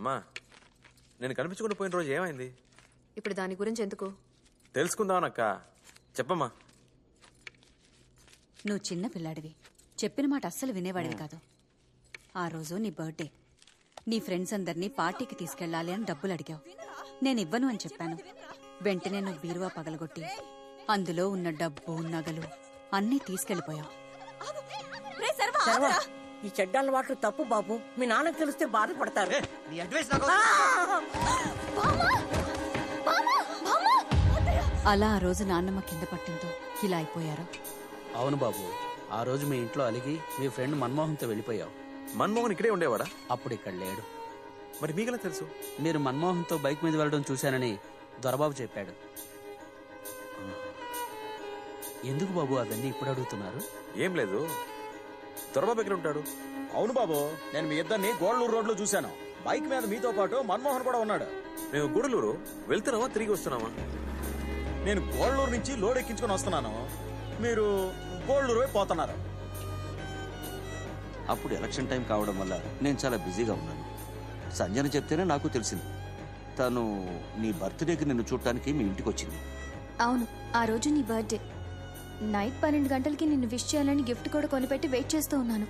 అమ్మా, నేను కనిపించకుండా పోయిన రోజు ఏమైంది? ఇప్పుడు దాని గురించి ఎందుకు? తెలుసుకుందామనక్క, చెప్పమ్మా. నువ్వు చిన్న పిల్లాడివి, చెప్పిన మాట అస్సలు వినేవాడివి కాదు. ఆ రోజు నీ బర్త్డే, నీ ఫ్రెండ్స్ అందరినీ పార్టీకి తీసుకెళ్లాలి అని డబ్బులు అడిగావు. నేను ఇవ్వను అని చెప్పాను. వెంటనే నువ్వు బీరువా పగలగొట్టి అందులో ఉన్న డబ్బు, నగలు అన్నీ తీసుకెళ్లిపోయావు. ఈ చెడ్డ అలవాట్లు తప్పు బాబు. మీ నాన్నకు తెలిస్తే బాధపడతారు. అలా ఆ రోజు నాన్నమ్మ కింద పట్టిందో ఇలా అయిపోయారు. అవును బాబు, ఆ రోజు మీ ఇంట్లో అలిగి మీ ఫ్రెండ్ మన్మోహన్తో వెళ్ళిపోయావు. మన్మోహన్ ఇక్కడే ఉండేవాడా? అప్పుడు ఇక్కడ లేడు. మరి మీకెలా తెలుసు? మీరు మన్మోహన్తో బైక్ మీద వెళ్ళడం చూశానని దొరబాబు చెప్పాడు. ఎందుకు బాబు అవన్నీ ఇప్పుడు అడుగుతున్నారు? ఏం లేదు, దొరబాబు ఎక్కడ ఉంటాడు? అవును బాబు, నేను మీ ఇద్దరిని గోడలూరు రోడ్లో చూశాను. బైక్ మీద మీతో పాటు మన్మోహన్ కూడా ఉన్నాడు. మేము గూడలూరు వెళ్తున్నావా, తిరిగి వస్తున్నావా? నేను గోడలూరు నుంచి లోడ్ ఎక్కించుకొని వస్తున్నాను, మీరు గోడలూరు వైపు పోతున్నారు. అప్పుడు ఎలక్షన్ టైం కావడం వల్ల నేను చాలా బిజీగా ఉన్నాను. సంజన చెప్తేనే నాకు తెలిసింది. తను నీ బర్త్డేకి నిన్ను చూడటానికి మీ ఇంటికి వచ్చింది. అవును, ఆ రోజు నీ బర్త్డే. నైట్ 12 గంటలకి నిన్ను విష్ చేయాలని గిఫ్ట్ కూడా కొనిపెట్టి వెయిట్ చేస్తూ ఉన్నాను.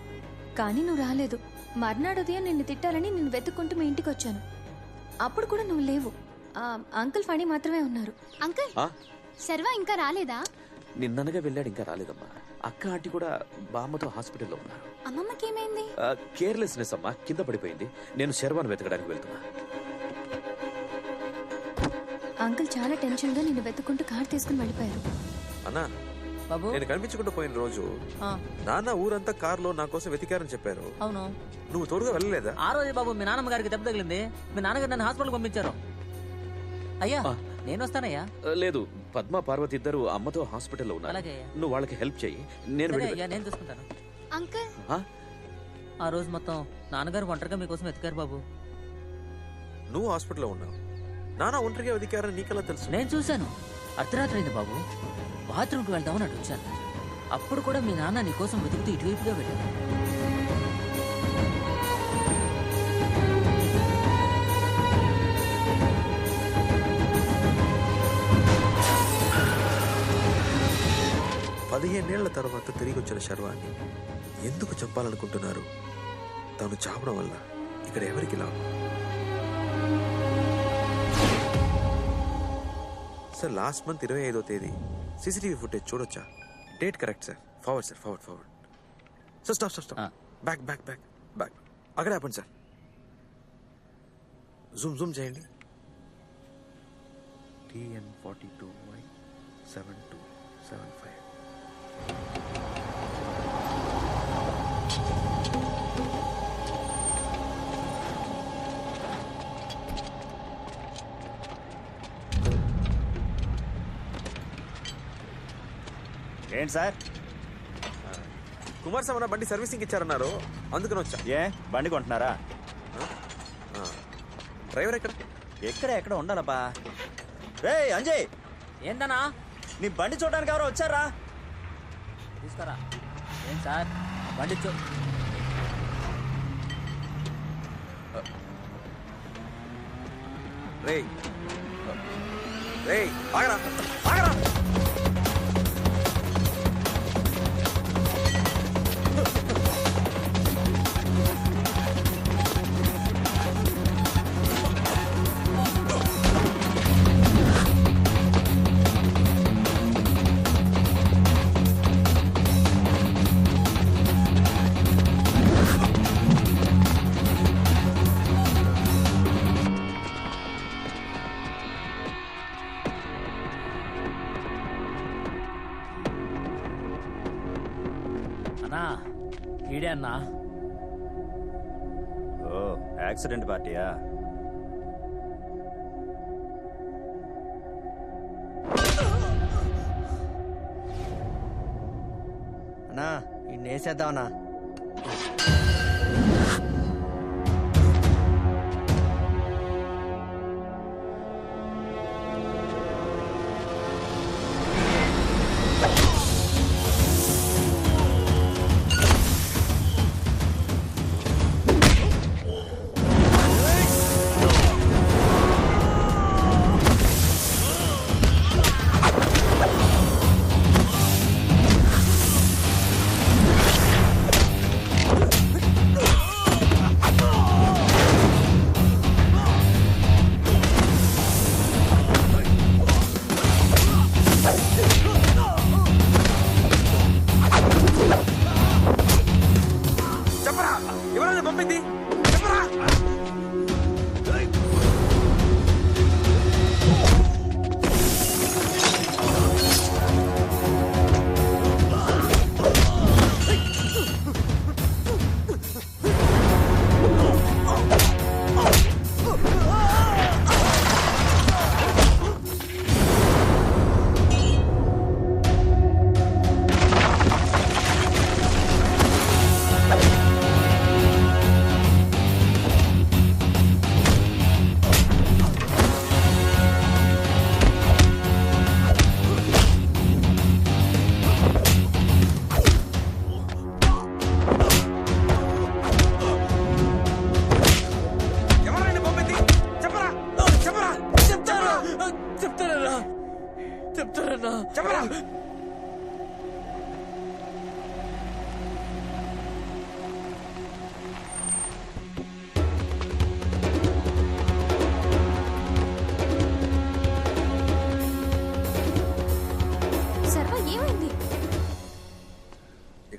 కానీ నువ్వు రాలేదు. మర్నాడు ఉదయం నిన్ను తిట్టాలని నిన్ను వెతుక్కుంటూ మీ ఇంటికి వచ్చాను. అప్పుడు కూడా నువ్వు లేవు. అంకుల్ ఫణి మాత్రమే ఉన్నారు. అంకుల్, శర్వా ఇంకా రాలేదా? నిన్ననగా వెళ్ళాడు, ఇంకా రాలేదమ్మా. అక్క ఆంటీ కూడా బామ్మతో హాస్పిటల్లో ఉన్నారు. అమ్మమ్మకి ఏమైంది? కేర్లెస్నెస్ అమ్మా, కింద పడిపోయింది. నేను శర్వాను వెతకడానికి వెళ్తున్నా. అంకుల్ చాలా టెన్షన్ గా నిన్ను వెతుక్కుంటూ కార్ తీసుకుని వెళ్ళిపోయారు. అన్నా, నేను కనిపించకుండా పోయిన రోజు నాన్న ఊరంతా కారులో నా కోసం వెతికారని చెప్పారు. అవును, నువ్వు తోడుగా వెళ్ళలేదా? ఆ రోజు బాబు మీ నాన్నమ్మ గారికి దెబ్బ తగిలింది. మీ నాన్నగారు నన్ను హాస్పిటల్ పంపించారు. అయ్యా నేను వస్తానయ్యా. లేదు, పద్మ పార్వతి ఇద్దరు అమ్మతో హాస్పిటల్లో ఉన్నారు. నువ్వు వాళ్ళకి హెల్ప్ చెయ్యి, నేను నేను చూసుకుంటాను. అంకుల్, ఆ రోజు మొత్తం నాన్నగారు ఒంటరిగా మీకోసం వెతికారు బాబు. నువ్వు హాస్పిటల్లో ఉన్నావు, నాన్న ఒంటరిగా వెతికారని నీకెలా తెలుసు? నేను చూశాను. అర్ధరాత్రి అయింది బాబు. బాత్రూమ్కి వెళ్దామని అటు వచ్చాను. అప్పుడు కూడా మీ నాన్న నీ కోసం వెతుకుతూ ఇటువైపుగా వెళ్ళాడు. పదిహేనేళ్ల తర్వాత తిరిగి వచ్చిన శర్వాన్ని ఎందుకు చంపాలనుకుంటున్నారు? తాను చావడం వల్ల ఇక్కడ ఎవరికి లాభం? సార్, లాస్ట్ మంత్ 25వ తేదీ సీసీటీవీ ఫుటేజ్ చూడొచ్చా? Date correct sir. Forward sir, forward. Sir stop. Back. అక్కడే ఆపండి సార్. జూమ్ చేయండి. TN42Y 7275. ఏంటి సార్? కుమార్ సార్ బండి సర్వీసింగ్ ఇచ్చారన్నారు, అందుకని వచ్చా. ఏ బండి కొంటున్నారా? డ్రైవర్ ఎక్కడ ఉండాలబ్బా. రే అంజయ్, ఏందన్నా? నీ బండి చూడడానికి ఎవరో వచ్చారా? తీసుకురా. ఏం సార్, బండి రేయ్ ఆగరా. ఈడే అన్నా. ఓ, యాక్సిడెంట్ పార్టీయా? అన్నా, ఇన్నేసేద్దామన్నా.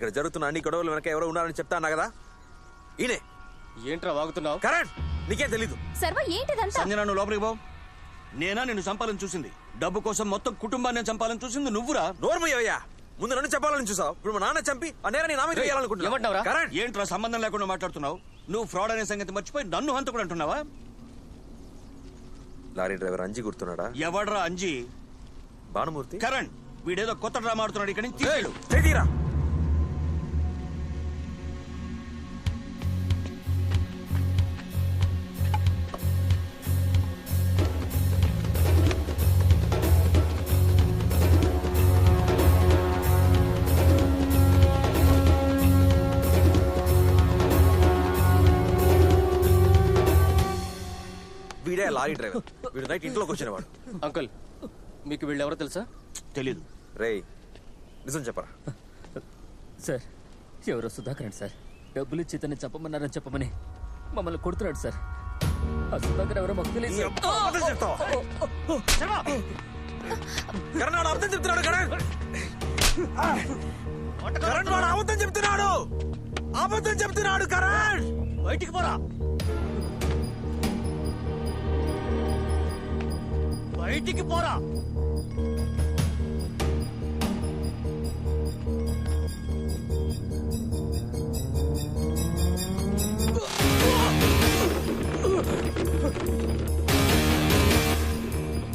ఇక్కడ జరుగుతున్న అన్ని గొడవలు వెనక ఎవరో ఉన్నారని చెప్తా అన్నా కదా, ఈయనే. ఏంట్రా వాగుతున్నావు? కరణ్, నీకేం తెలీదు. సర్వ ఏంటిదంతా? సంజన నువ్వు లోపలికి పో. నేనా నిన్ను చంపాలని చూసింది? డబ్బు కోసం మొత్తం కుటుంబాన్ని చంపాలని చూసింది నువ్వురా. నోర్మయ్యా, ముందు నన్ను చంపాలని చూసావు, ఇప్పుడు మా నాన్న చంపి ఆ నేరాన్ని నా మీద వేయాలనుకుంటున్నావు. కరణ్, ఏంట్రా సంబంధం లేకుండా మాట్లాడుతున్నావు? నువ్వు ఫ్రాడ్ అనే సంగతి మర్చిపోయి నన్ను హంతకుడు అంటున్నావా? లారీ డ్రైవర్ అంజి గుర్తున్నాడా? ఎవడ్రా అంజి? భానుమూర్తి. కరణ్, వీడేదో కొత్త డ్రామా ఆడుతున్నాడు. ఇక్కడి నుంచి తీసుకెళ్ళు. చేతీరా. వీడే లారీ డ్రైవర్. వీడు నైట్ ఇంట్లోకి వచ్చినవాడు. అంకుల్, మీకు వీళ్ళెవరో తెలుసా? తెలీదు. రేయ్, నిజం చెప్పరా? సార్, ఎవరో సుధాకర్ అండి సార్. డబ్బులు ఇచ్చి ఇతన్ని చెప్పమన్నారని చెప్పమని మమ్మల్ని కొడుతున్నాడు సార్. ఆ సుధాకర్ ఎవరో మాకు తెలియదు. కరణ్ వాడు అబద్ధం చెప్తున్నాడు. కరణ్ వాడు అబద్ధం చెప్తున్నాడు. అబద్ధం చెప్తున్నాడు. కరణ్, బయటికి పోరా. బయటికి పోరా.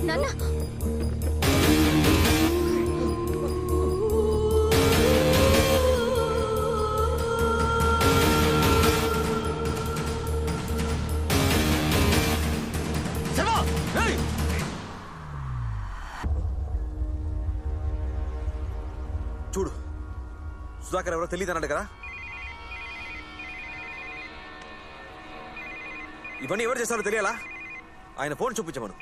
నాన్న, చూడు, సుధాకర్ ఎవరో తెలియదు అన్నాడు కదా. ఇవన్నీ ఎవరు చేస్తారో తెలియాలా? ఆయన ఫోన్ చూపించమను.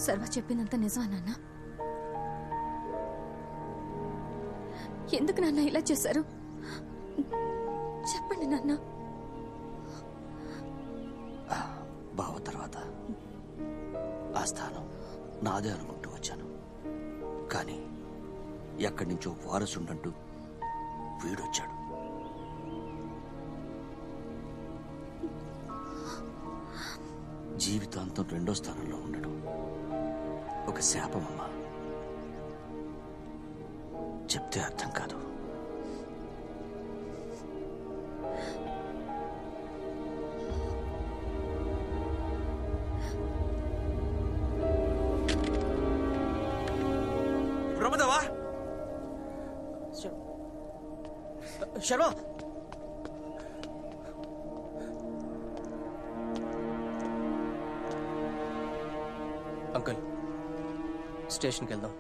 సర్వ చెప్పిందంత నిజమా నాన్న? ఎందుకు నాన్న ఇలా చేశారు? చెప్పండి నాన్న. బావ తర్వాత ఆ స్థానం నాదే అనుకుంటూ వచ్చాను. కానీ ఎక్కడి నుంచో వారసుండంటూ వీడొచ్చాడు. జీవితాంతం రెండో స్థానంలో ఉండడం ఒక శాపమమ్మా. చెప్తే అర్థం కాదు. రమ్మదావా? శర్మ, అంకుల్, స్టేషన్కి వెళ్దాం.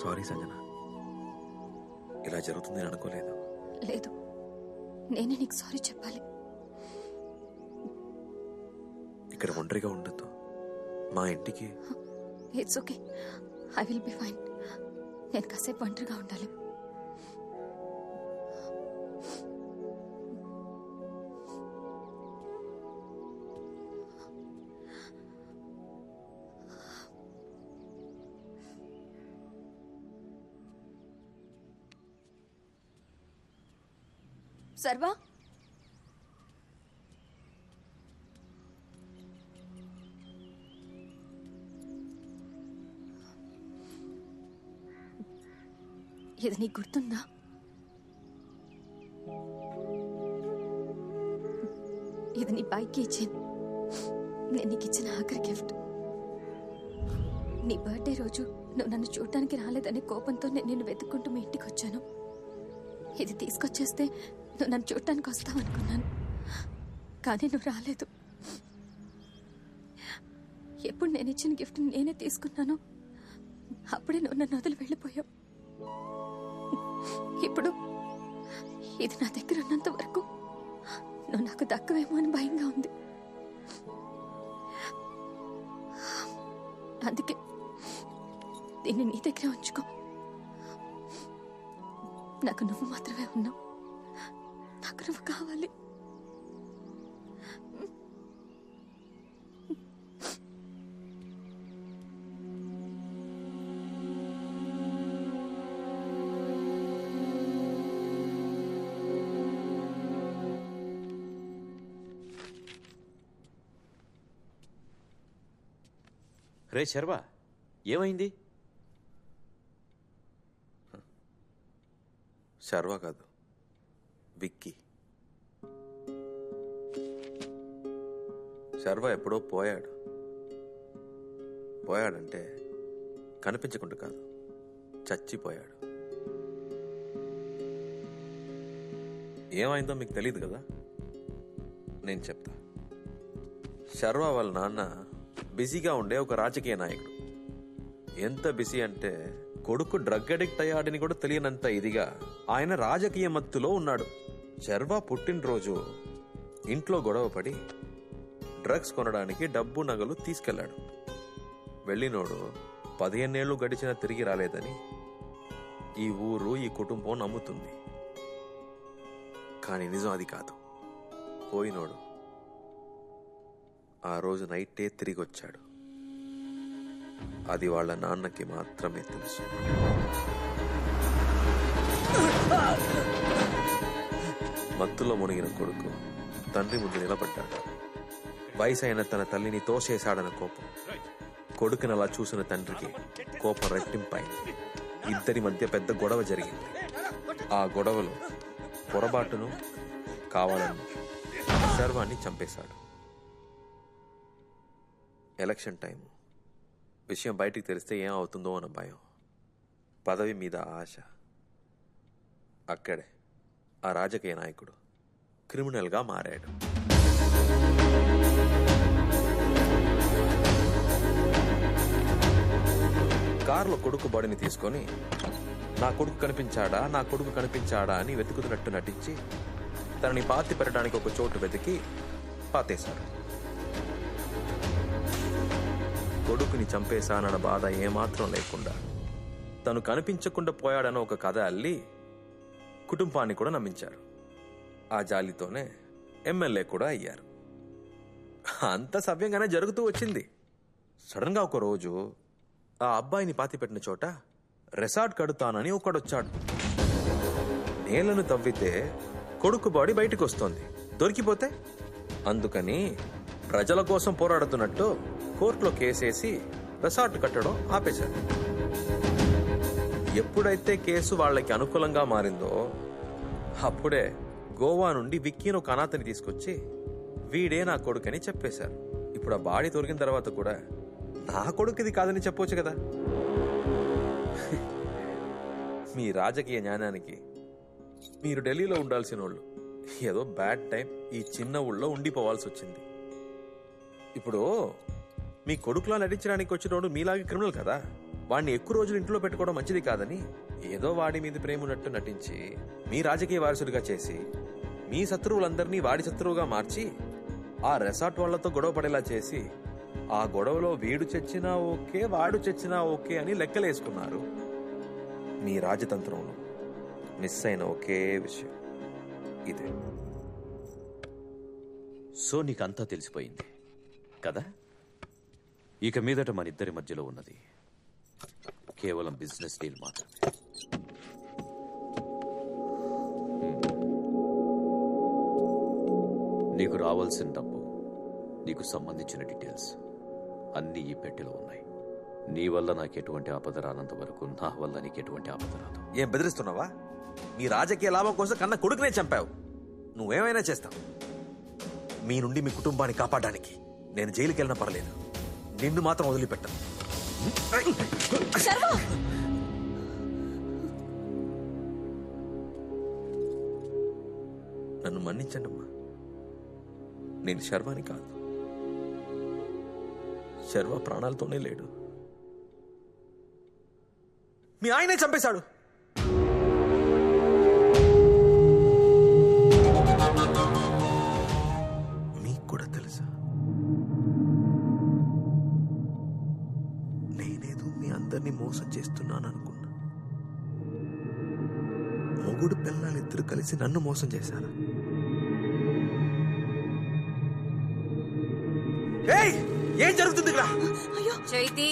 సారీ సంజన, ఇలా జరుగుతుందని అనుకోలేదు. లేదు, నేనే నీకు సారీ చెప్పాలి. ఇక్కడ ఒంటరిగా ఉండొద్దు. మా ఇంటికి. It's okay, I will be fine. నేను కాసేపు ఒంటరిగా ఉండాలి. సర్వా, ఇది నీకు గుర్తుందా? ఇది నీ బైక్ ఇచ్చింది. నేను నీకు ఇచ్చిన ఆఖరి గిఫ్ట్. నీ బర్త్డే రోజు నువ్వు నన్ను చూడటానికి రాలేదనే కోపంతో నేను నిన్ను వెతుక్కుంటూ మీ ఇంటికి వచ్చాను. ఇది తీసుకొచ్చేస్తే నువ్వు నన్ను చూడటానికి వస్తావనుకున్నాను, కానీ నువ్వు రాలేదు. ఎప్పుడు నేను ఇచ్చిన గిఫ్ట్ నేనే తీసుకున్నాను, అప్పుడే నువ్వు నన్ను వదిలి వెళ్ళిపోయావు. ఇప్పుడు ఇది నా దగ్గర ఉన్నంత వరకు నువ్వు నాకు దక్కవేమో అని భయంగా ఉంది. అందుకే దీన్ని నీ దగ్గరే ఉంచుకో. నాకు నువ్వు మాత్రమే ఉన్నావు. నాకు నువ్వు కావాలి. రే శర్వా, ఏమైంది? శర్వా కాదు, విక్కీ. శర్వా ఎప్పుడో పోయాడు. పోయాడంటే కనిపించకుండా కాదు, చచ్చిపోయాడు. ఏమైందో మీకు తెలియదు కదా, నేను చెప్తా. శర్వా వాళ్ళ నాన్న బిజీగా ఉండే ఒక రాజకీయ నాయకుడు. ఎంత బిజీ అంటే కొడుకు డ్రగ్ అడిక్ట్ అయ్యాడని కూడా తెలియనంత ఇదిగా ఆయన రాజకీయ మత్తులో ఉన్నాడు. శర్వా పుట్టినరోజు ఇంట్లో గొడవ పడి డ్రగ్స్ కొనడానికి డబ్బు నగలు తీసుకెళ్లాడు. వెళ్ళినోడు 15 ఏళ్లు గడిచినా తిరిగి రాలేదని ఈ ఊరు, ఈ కుటుంబం నమ్ముతుంది. కానీ నిజం అది కాదు. పోయినోడు ఆ రోజు నైటే తిరిగి వచ్చాడు. అది వాళ్ళ నాన్నకి మాత్రమే తెలుసు. మత్తులో మునిగిన కొడుకు తండ్రి ముందు నిలబడ్డాడు. వయసైన తన తల్లిని తోసేశాడన్న కోపం. కొడుకుని అలా చూసిన తండ్రికి కోపం రెట్టింపైంది. ఇద్దరి మధ్య పెద్ద గొడవ జరిగింది. ఆ గొడవలో పొరపాటును కావాలని శర్వాన్ని చంపేశాడు. Election time. విషయం బయటికి తెలిస్తే ఏమవుతుందో అన్న భయం, పదవి మీద ఆశ. అక్కడే ఆ రాజకీయ నాయకుడు క్రిమినల్గా మారాడు. కారులో కొడుకు బాడీని తీసుకొని నా కొడుకు కనిపించాడా అని వెతుకుతున్నట్టు నటించి తనని పాతి పెట్టడానికి ఒక చోటు వెతికి పాతేశాడు. కొడుకుని చంపేశానన్న బాధ ఏమాత్రం లేకుండా తను కనిపించకుండా పోయాడన్న ఒక కథ అల్లి కుటుంబాన్ని కూడా నమ్మించారు. ఆ జాలితోనే ఎమ్మెల్యే కూడా అయ్యారు. అంత సవ్యంగానే జరుగుతూ వచ్చింది. సడన్ గా ఒక రోజు ఆ అబ్బాయిని పాతిపెట్టిన చోట రిసార్ట్ కడుతానని ఒకడొచ్చాడు. నేలను తవ్వితే కొడుకు బాడీ బయటకు వస్తోంది. దొరికిపోతే అందుకని ప్రజల కోసం పోరాడుతున్నట్టు కోర్టులో కేసేసి రిసార్ట్ కట్టడం ఆపేశారు. ఎప్పుడైతే కేసు వాళ్ళకి అనుకూలంగా మారిందో అప్పుడే గోవా నుండి విక్కీని ఒక అనాథని తీసుకొచ్చి వీడే నా కొడుకని చెప్పేశారు. ఇప్పుడు ఆ బాడీ దొరికిన తర్వాత కూడా నా కొడుకు ఇది కాదని చెప్పొచ్చు కదా. మీ రాజకీయ జ్ఞానానికి మీరు ఢిల్లీలో ఉండాల్సిన వాళ్ళు ఏదో బ్యాడ్ టైం ఈ చిన్న ఊళ్ళో ఉండిపోవాల్సి వచ్చింది. ఇప్పుడు మీ కొడుకులా నటించడానికి వచ్చినోడు మీలాగే క్రిమినల్ కదా. వాడిని ఎక్కువ రోజులు ఇంట్లో పెట్టుకోవడం మంచిది కాదని ఏదో వాడి మీద ప్రేమ ఉన్నట్టు నటించి మీ రాజకీయ వారసుడిగా చేసి మీ శత్రువులందరినీ వాడి శత్రువుగా మార్చి ఆ రిసార్ట్ వాళ్లతో గొడవ పడేలా చేసి ఆ గొడవలో వీడు చచ్చినా ఓకే, వాడు చచ్చినా ఓకే అని లెక్కలేసుకున్నారు. మీ రాజతంత్రంలో మిస్ అయిన ఒకే విషయం ఇదే. సో నీకంతా తెలిసిపోయింది కదా. ఇక మీదట మన ఇద్దరి మధ్యలో ఉన్నది కేవలం బిజినెస్ డీల్ మాత్రమే. నీకు రావాల్సిన డబ్బు, నీకు సంబంధించిన డీటెయిల్స్ అన్నీ ఈ పెట్టెలో ఉన్నాయి. నీ వల్ల నాకు ఎటువంటి ఆపద రానంత వరకు నా వల్ల నీకు ఎటువంటి ఆపద రాదు. ఏం బెదిరిస్తున్నావా? మీ రాజకీయ లాభం కోసం కన్నా కొడుకునే చంపావు. నువ్వేమైనా చేస్తావు. మీ నుండి మీ కుటుంబాన్ని కాపాడడానికి నేను జైలుకి వెళ్ళినా పర్లేదు, నిన్ను మాత్రం వదిలిపెట్టను. నన్ను మన్నించండి అమ్మా. నేను శర్వాని కాదు. శర్వ ప్రాణాలతోనే లేడు. మీ ఆయనే చంపేశాడు. అందరినీ మోసం చేస్తున్నాను అనుకున్నా. మొగుడు పిల్లలిద్దరు కలిసి నన్ను మోసం చేశారా? ఏయ్, ఏం జరుగుతుంది ఇక్కడ? చైతి